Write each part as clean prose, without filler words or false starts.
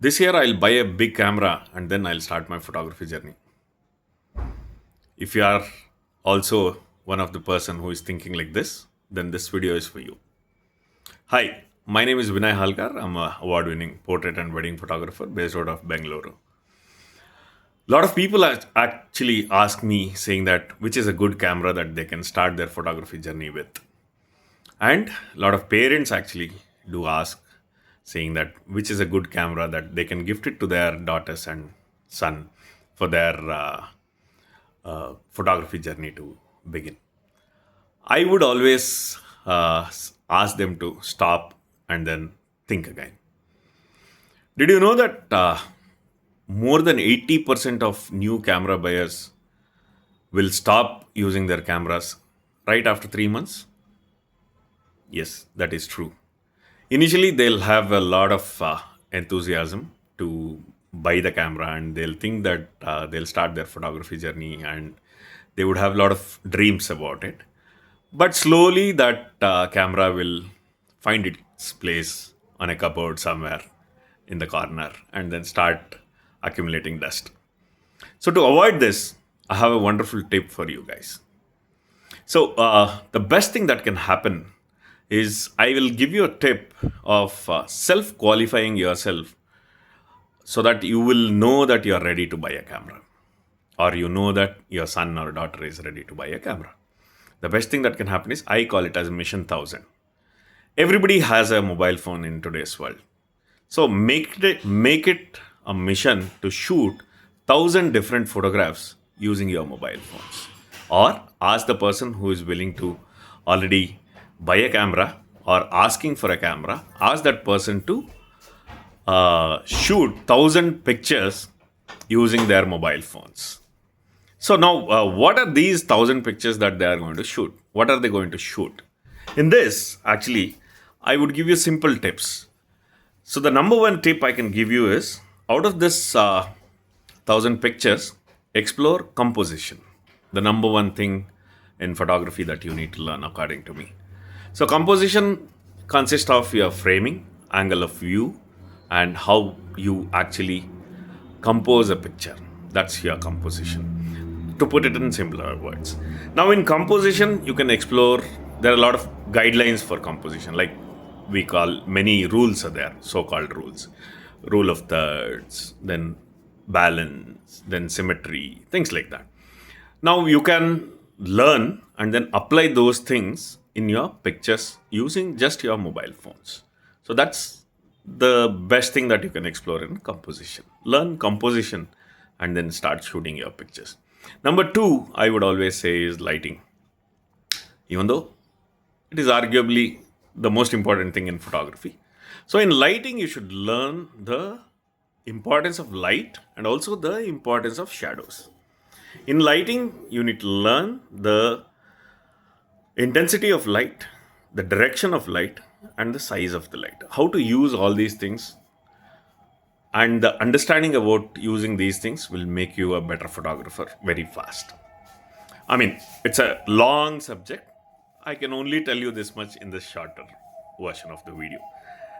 This year I'll buy a big camera and then I'll start my photography journey. If you are also one of the person who is thinking like this, then this video is for you. Hi, my name is Vinay Halkar. I'm a award-winning portrait and wedding photographer based out of Bangalore. A lot of people actually ask me saying that which is a good camera that they can start their photography journey with. And a lot of parents actually do ask, saying that which is a good camera that they can gift it to their daughters and son for their photography journey to begin. I would always ask them to stop and then think again. Did you know that more than 80% of new camera buyers will stop using their cameras right after 3 months? Yes, that is true. Initially, they'll have a lot of enthusiasm to buy the camera and they'll think that they'll start their photography journey and they would have a lot of dreams about it. But slowly, that camera will find its place on a cupboard somewhere in the corner and then start accumulating dust. So, to avoid this, I have a wonderful tip for you guys. So, the best thing that can happen is I will give you a tip of self qualifying yourself so that you will know that you are ready to buy a camera or you know that your son or daughter is ready to buy a camera. The best thing that can happen is I call it as Mission 1000. Everybody has a mobile phone in today's world. So make it a mission to shoot 1,000 different photographs using your mobile phones. Or ask the person who is willing to already buy a camera or asking for a camera, ask that person to shoot 1,000 pictures using their mobile phones. So now, what are these 1,000 pictures that they are going to shoot? What are they going to shoot? In this, actually, I would give you simple tips. So the number one tip I can give you is out of this 1,000 pictures, explore composition. The number one thing in photography that you need to learn, according to me. So composition consists of your framing, angle of view, and how you actually compose a picture. That's your composition. To put it in simpler words. Now, in composition, you can explore. There are a lot of guidelines for composition, like we call many rules are there, so-called rules, rule of thirds, then balance, then symmetry, things like that. Now you can learn and then apply those things in your pictures using just your mobile phones. So that's the best thing that you can explore in composition. Learn composition and then start shooting your pictures. Number two, I would always say is lighting. Even though it is arguably the most important thing in photography. So in lighting, you should learn the importance of light and also the importance of shadows. In lighting, you need to learn the intensity of light, the direction of light, and the size of the light. How to use all these things and the understanding about using these things will make you a better photographer very fast. I mean, it's a long subject. I can only tell you this much in this shorter version of the video.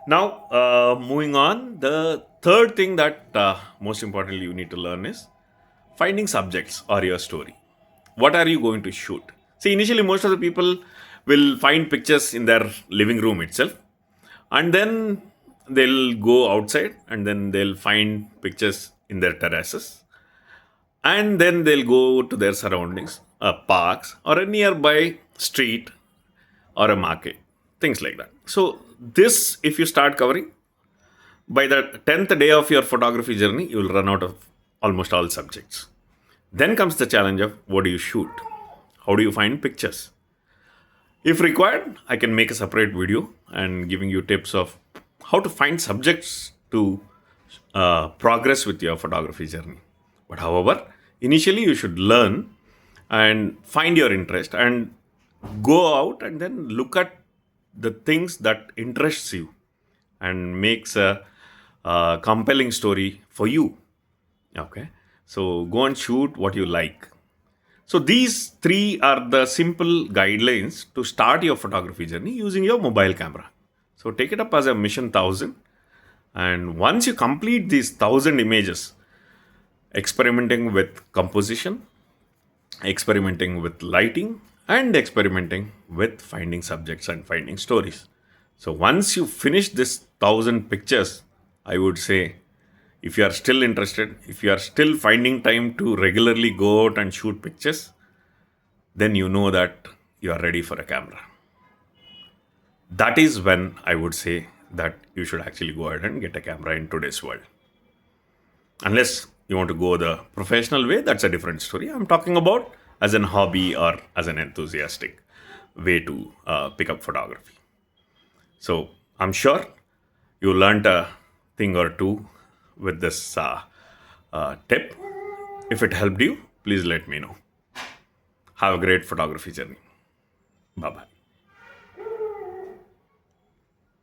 Now, moving on, the third thing that most importantly you need to learn is finding subjects or your story. What are you going to shoot? See, initially, most of the people will find pictures in their living room itself, and then they'll go outside and then they'll find pictures in their terraces, and then they'll go to their surroundings, parks, or a nearby street or a market, things like that. So, this, if you start covering, by the 10th day of your photography journey, you will run out of almost all subjects. Then comes the challenge of what do you shoot? How do you find pictures? If required, I can make a separate video and giving you tips of how to find subjects to progress with your photography journey. But however, initially you should learn and find your interest and go out and then look at the things that interests you and makes a compelling story for you. Okay, so go and shoot what you like. So these three are the simple guidelines to start your photography journey using your mobile camera. So take it up as a Mission 1000 And once you complete these 1,000 images, experimenting with composition, experimenting with lighting, and experimenting with finding subjects and finding stories. So once you finish this 1,000 pictures, I would say, if you are still interested, if you are still finding time to regularly go out and shoot pictures, then you know that you are ready for a camera. That is when I would say that you should actually go ahead and get a camera in today's world. Unless you want to go the professional way, that's a different story. I'm talking about as an hobby or as an enthusiastic way to pick up photography. So I'm sure you learned a thing or two with this tip. If it helped you, please let me know. Have a great photography journey. Bye bye.